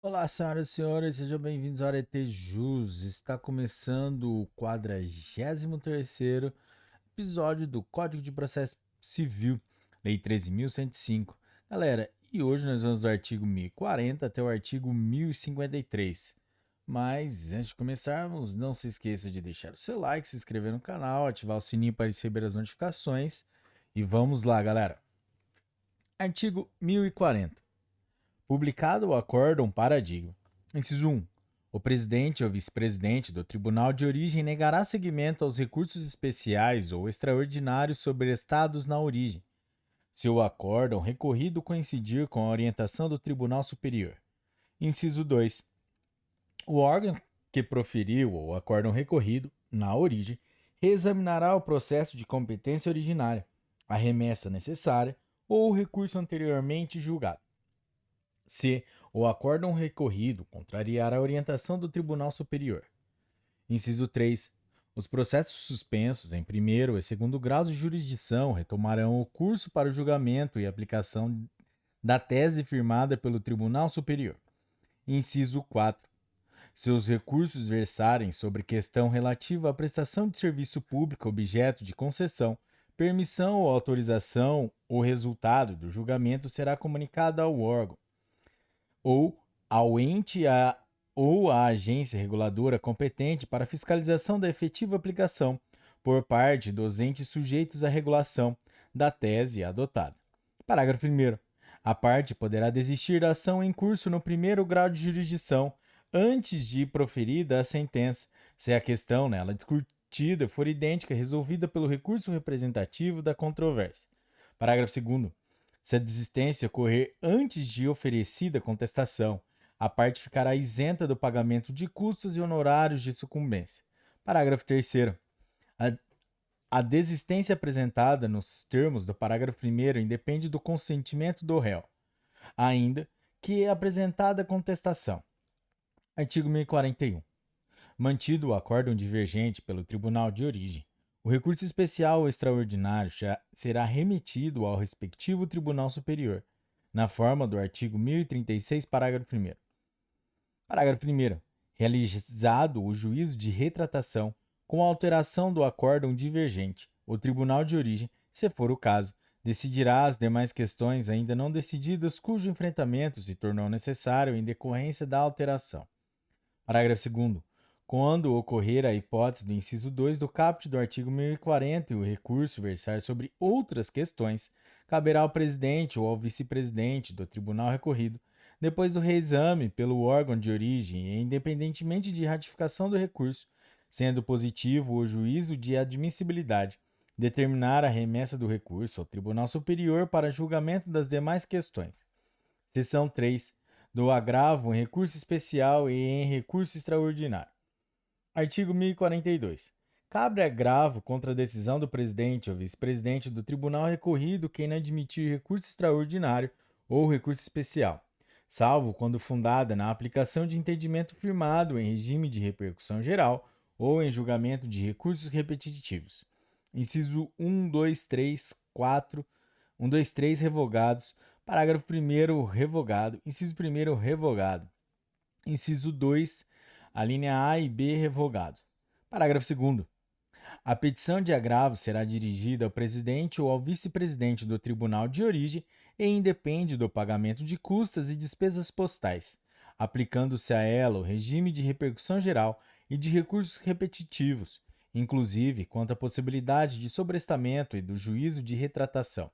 Olá, senhoras e senhores, sejam bem-vindos ao Arete Jus. Está começando o 43º episódio do Código de Processo Civil, Lei 13.105. Galera, e hoje nós vamos do artigo 1040 até o artigo 1053. Mas antes de começarmos, não se esqueça de deixar o seu like, se inscrever no canal, ativar o sininho para receber as notificações. E vamos lá, galera. Artigo 1040. Publicado o Acórdão Paradigma. Inciso 1. O presidente ou vice-presidente do tribunal de origem negará seguimento aos recursos especiais ou extraordinários sobrestados na origem, se o acórdão recorrido coincidir com a orientação do Tribunal Superior. Inciso 2. O órgão que proferiu o acórdão recorrido, na origem, reexaminará o processo de competência originária, a remessa necessária ou o recurso anteriormente julgado. Se o acórdão recorrido contrariar a orientação do Tribunal Superior. Inciso 3. Os processos suspensos em primeiro e segundo graus de jurisdição retomarão o curso para o julgamento e aplicação da tese firmada pelo Tribunal Superior. Inciso 4. Se os recursos versarem sobre questão relativa à prestação de serviço público objeto de concessão, permissão ou autorização, o resultado do julgamento será comunicado ao órgão ou ao ou à agência reguladora competente para fiscalização da efetiva aplicação, por parte dos entes sujeitos à regulação, da tese adotada. Parágrafo 1º. A parte poderá desistir da ação em curso no primeiro grau de jurisdição, antes de proferida a sentença, se a questão nela discutida for idêntica resolvida pelo recurso representativo da controvérsia. Parágrafo 2º. Se a desistência ocorrer antes de oferecida contestação, a parte ficará isenta do pagamento de custos e honorários de sucumbência. Parágrafo 3º. A desistência apresentada nos termos do parágrafo 1º independe do consentimento do réu, ainda que apresentada contestação. Artigo 1041. Mantido o acórdão divergente pelo tribunal de origem, o recurso especial ou extraordinário será remetido ao respectivo Tribunal Superior, na forma do artigo 1036, parágrafo 1º. Parágrafo 1º. Realizado o juízo de retratação com alteração do acórdão divergente, o Tribunal de origem, se for o caso, decidirá as demais questões ainda não decididas cujo enfrentamento se tornou necessário em decorrência da alteração. Parágrafo 2º. Quando ocorrer a hipótese do inciso 2 do caput do artigo 1040 e o recurso versar sobre outras questões, caberá ao presidente ou ao vice-presidente do tribunal recorrido, depois do reexame pelo órgão de origem e independentemente de ratificação do recurso, sendo positivo o juízo de admissibilidade, determinar a remessa do recurso ao Tribunal Superior para julgamento das demais questões. Seção 3. Do agravo em recurso especial e em recurso extraordinário. Artigo 1042. Cabe agravo contra a decisão do presidente ou vice-presidente do tribunal recorrido quem não admitir recurso extraordinário ou recurso especial, salvo quando fundada na aplicação de entendimento firmado em regime de repercussão geral ou em julgamento de recursos repetitivos. Inciso 1, 2, 3, 4, 1, 2, 3 revogados. Parágrafo 1º revogado. Inciso 1º revogado. Inciso 2, a linha A e B revogado. Parágrafo 2º. A petição de agravo será dirigida ao presidente ou ao vice-presidente do tribunal de origem e independe do pagamento de custas e despesas postais, aplicando-se a ela o regime de repercussão geral e de recursos repetitivos, inclusive quanto à possibilidade de sobrestamento e do juízo de retratação.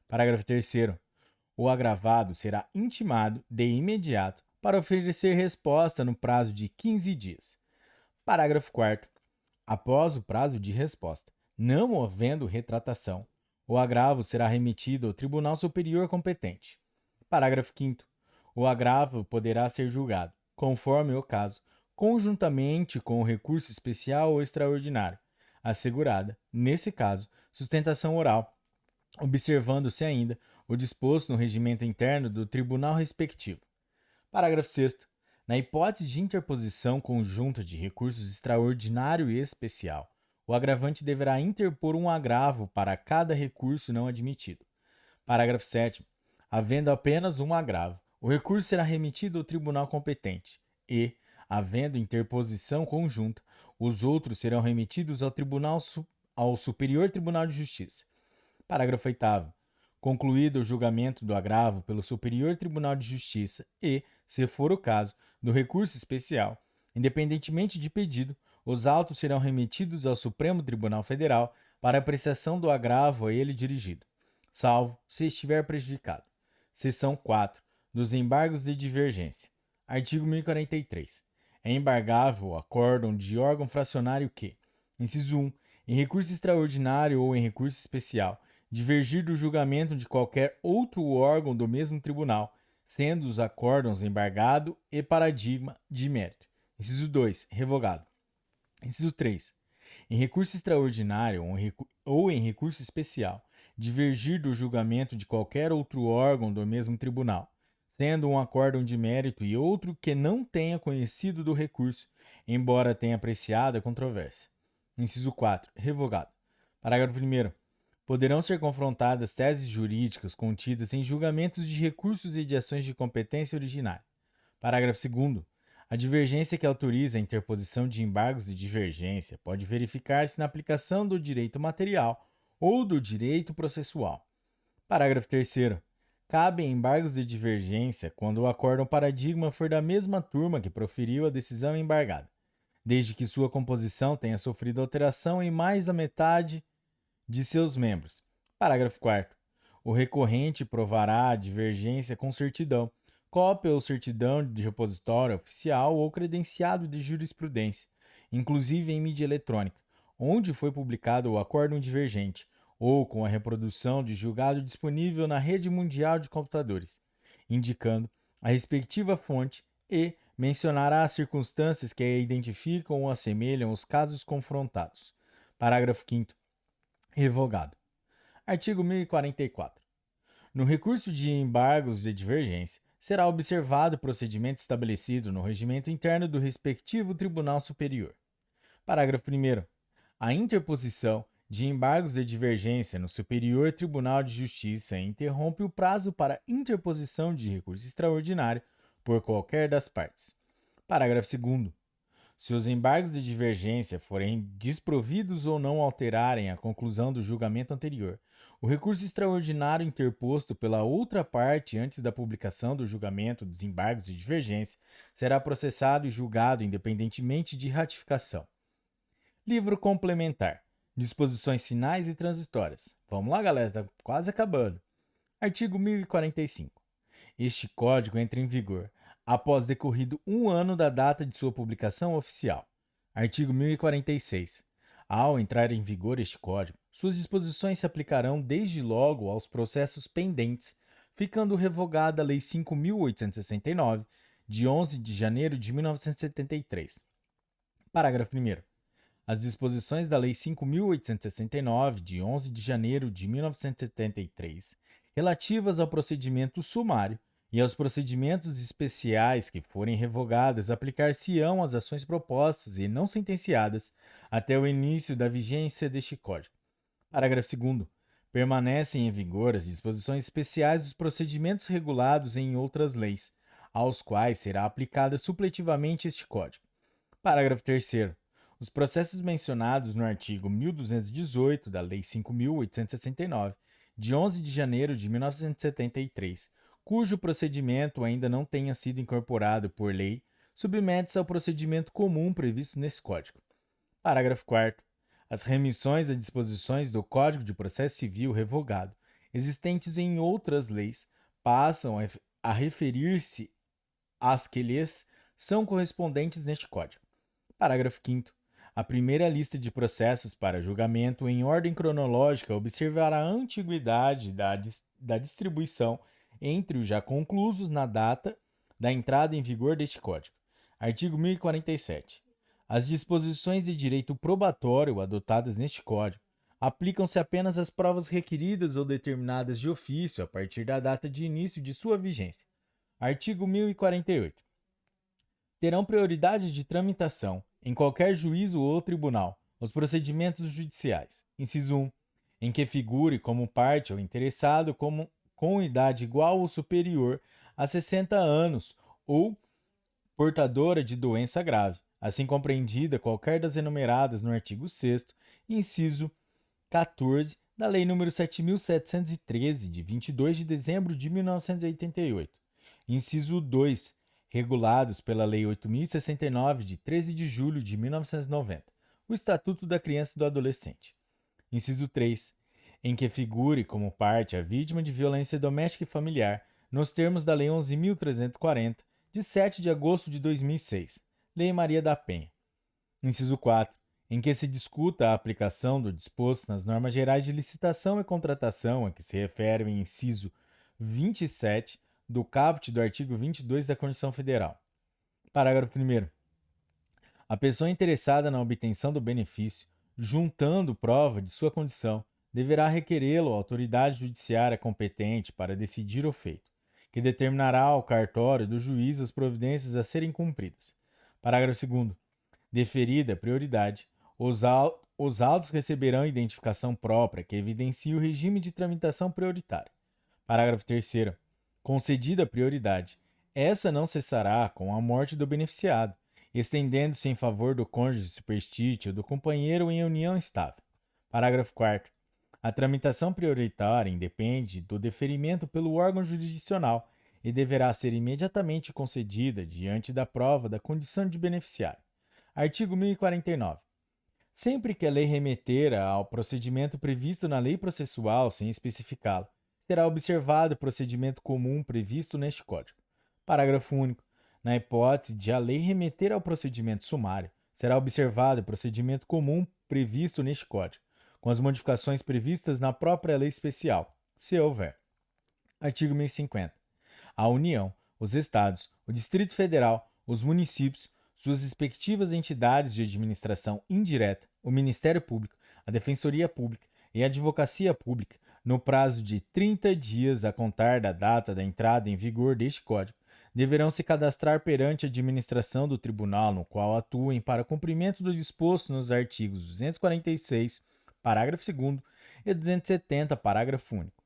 Parágrafo 3º. O agravado será intimado de imediato para oferecer resposta no prazo de 15 dias. Parágrafo 4º. Após o prazo de resposta, não havendo retratação, o agravo será remetido ao Tribunal Superior competente. Parágrafo 5º. O agravo poderá ser julgado, conforme o caso, conjuntamente com o recurso especial ou extraordinário, assegurada, nesse caso, sustentação oral, observando-se ainda o disposto no regimento interno do tribunal respectivo. Parágrafo 6º. Na hipótese de interposição conjunta de recursos extraordinário e especial, o agravante deverá interpor um agravo para cada recurso não admitido. Parágrafo 7º. Havendo apenas um agravo, O recurso será remetido ao tribunal competente e, havendo interposição conjunta, os outros serão remetidos ao Superior Tribunal de Justiça. Parágrafo 8º. Concluído o julgamento do agravo pelo Superior Tribunal de Justiça e, se for o caso, do recurso especial, independentemente de pedido, os autos serão remetidos ao Supremo Tribunal Federal para apreciação do agravo a ele dirigido, salvo se estiver prejudicado. Seção 4. Dos embargos de divergência. Artigo 1043. É embargável o acórdão de órgão fracionário que, inciso 1, em recurso extraordinário ou em recurso especial, divergir do julgamento de qualquer outro órgão do mesmo tribunal, sendo os acórdãos embargado e paradigma de mérito. Inciso 2, revogado. Inciso 3. Em recurso extraordinário ou em recurso especial, divergir do julgamento de qualquer outro órgão do mesmo tribunal, sendo um acórdão de mérito e outro que não tenha conhecido do recurso, embora tenha apreciado a controvérsia. Inciso 4. Revogado. Parágrafo 1º. Poderão ser confrontadas teses jurídicas contidas em julgamentos de recursos e de ações de competência originária. Parágrafo 2º. A divergência que autoriza a interposição de embargos de divergência pode verificar-se na aplicação do direito material ou do direito processual. Parágrafo 3º. Cabem embargos de divergência quando o acórdão paradigma for da mesma turma que proferiu a decisão embargada, desde que sua composição tenha sofrido alteração em mais da metade de seus membros. Parágrafo 4º. O recorrente provará a divergência com certidão, cópia ou certidão de repositório oficial ou credenciado de jurisprudência, inclusive em mídia eletrônica, onde foi publicado o acórdão divergente, ou com a reprodução de julgado disponível na rede mundial de computadores, indicando a respectiva fonte e mencionará as circunstâncias que a identificam ou assemelham os casos confrontados. Parágrafo 5º. Revogado. Artigo 1044. No recurso de embargos de divergência, será observado o procedimento estabelecido no regimento interno do respectivo Tribunal Superior. Parágrafo 1º. A interposição de embargos de divergência no Superior Tribunal de Justiça interrompe o prazo para interposição de recurso extraordinário por qualquer das partes. Parágrafo 2º. Se os embargos de divergência forem desprovidos ou não alterarem a conclusão do julgamento anterior, o recurso extraordinário interposto pela outra parte antes da publicação do julgamento dos embargos de divergência será processado e julgado independentemente de ratificação. Livro complementar. Disposições finais e transitórias. Vamos lá, galera, tá quase acabando. Artigo 1045. Este código entra em vigor após decorrido 1 ano da data de sua publicação oficial. Artigo 1046. Ao entrar em vigor este código, suas disposições se aplicarão desde logo aos processos pendentes, ficando revogada a Lei 5.869, de 11 de janeiro de 1973. Parágrafo 1º. As disposições da Lei 5.869, de 11 de janeiro de 1973, relativas ao procedimento sumário e aos procedimentos especiais que forem revogadas, aplicar-se-ão às ações propostas e não sentenciadas até o início da vigência deste Código. Parágrafo 2º. Permanecem em vigor as disposições especiais dos procedimentos regulados em outras leis, aos quais será aplicada supletivamente este Código. Parágrafo 3º. Os processos mencionados no artigo 1218 da Lei 5.869, de 11 de janeiro de 1973, cujo procedimento ainda não tenha sido incorporado por lei, submete-se ao procedimento comum previsto nesse Código. Parágrafo 4º. As remissões a disposições do Código de Processo Civil revogado, existentes em outras leis, passam a referir-se às que lhes são correspondentes neste Código. Parágrafo 5º. A primeira lista de processos para julgamento em ordem cronológica observará a antiguidade da distribuição entre os já conclusos na data da entrada em vigor deste Código. Artigo 1047. As disposições de direito probatório adotadas neste Código aplicam-se apenas às provas requeridas ou determinadas de ofício a partir da data de início de sua vigência. Artigo 1048. Terão prioridade de tramitação, em qualquer juízo ou tribunal, os procedimentos judiciais. Inciso 1. Em que figure como parte ou interessado com idade igual ou superior a 60 anos ou portadora de doença grave, assim compreendida qualquer das enumeradas no artigo 6º, inciso 14 da Lei nº 7.713, de 22 de dezembro de 1988. Inciso 2, regulados pela Lei 8.069, de 13 de julho de 1990, o Estatuto da Criança e do Adolescente. Inciso 3, em que figure como parte a vítima de violência doméstica e familiar, nos termos da Lei 11.340, de 7 de agosto de 2006, Lei Maria da Penha. Inciso 4, em que se discuta a aplicação do disposto nas normas gerais de licitação e contratação a que se refere o inciso 27 do caput do artigo 22 da Constituição Federal. Parágrafo 1º. A pessoa interessada na obtenção do benefício, juntando prova de sua condição, deverá requerê-lo à autoridade judiciária competente para decidir o feito, que determinará ao cartório do juiz as providências a serem cumpridas. Parágrafo 2º. Deferida a prioridade, os autos receberão identificação própria que evidencie o regime de tramitação prioritária. Parágrafo 3º. Concedida a prioridade, essa não cessará com a morte do beneficiado, estendendo-se em favor do cônjuge superstício ou do companheiro em união estável. Parágrafo 4º. A tramitação prioritária independe do deferimento pelo órgão jurisdicional e deverá ser imediatamente concedida diante da prova da condição de beneficiário. Artigo 1049. Sempre que a lei remeter ao procedimento previsto na lei processual sem especificá-lo, será observado o procedimento comum previsto neste Código. Parágrafo único. Na hipótese de a lei remeter ao procedimento sumário, será observado o procedimento comum previsto neste Código, com as modificações previstas na própria lei especial, se houver. Artigo 1050. A União, os Estados, o Distrito Federal, os municípios, suas respectivas entidades de administração indireta, o Ministério Público, a Defensoria Pública e a Advocacia Pública, no prazo de 30 dias a contar da data da entrada em vigor deste Código, deverão se cadastrar perante a administração do tribunal no qual atuem para cumprimento do disposto nos artigos 246, parágrafo 2º e 270, parágrafo único.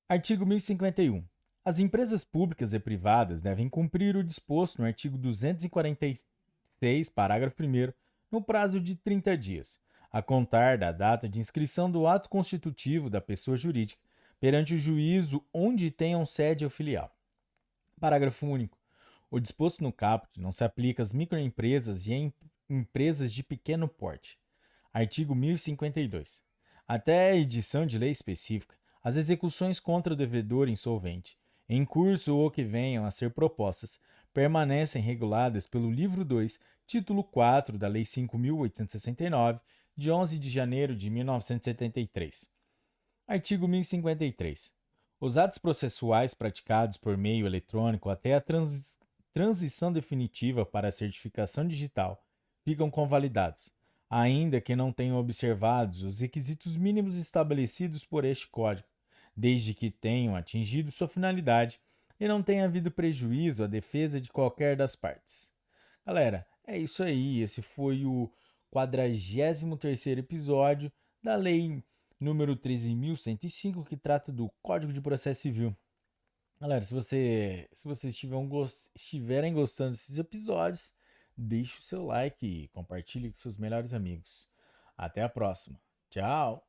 Artigo 1051. As empresas públicas e privadas devem cumprir o disposto no artigo 246, parágrafo 1º, no prazo de 30 dias, a contar da data de inscrição do ato constitutivo da pessoa jurídica perante o juízo onde tenham sede ou filial. Parágrafo único. O disposto no caput não se aplica às microempresas e a empresas de pequeno porte. Artigo 1052. Até a edição de lei específica, as execuções contra o devedor insolvente, em curso ou que venham a ser propostas, permanecem reguladas pelo livro 2, título 4 da Lei 5.869, de 11 de janeiro de 1973. Artigo 1053. Os atos processuais praticados por meio eletrônico até a transição definitiva para a certificação digital ficam convalidados, ainda que não tenham observados os requisitos mínimos estabelecidos por este Código, desde que tenham atingido sua finalidade e não tenha havido prejuízo à defesa de qualquer das partes. Galera, é isso aí. Esse foi o 43º episódio da Lei número 13.105, que trata do Código de Processo Civil. Galera, se vocês estiverem gostando desses episódios, deixe o seu like e compartilhe com seus melhores amigos. Até a próxima. Tchau!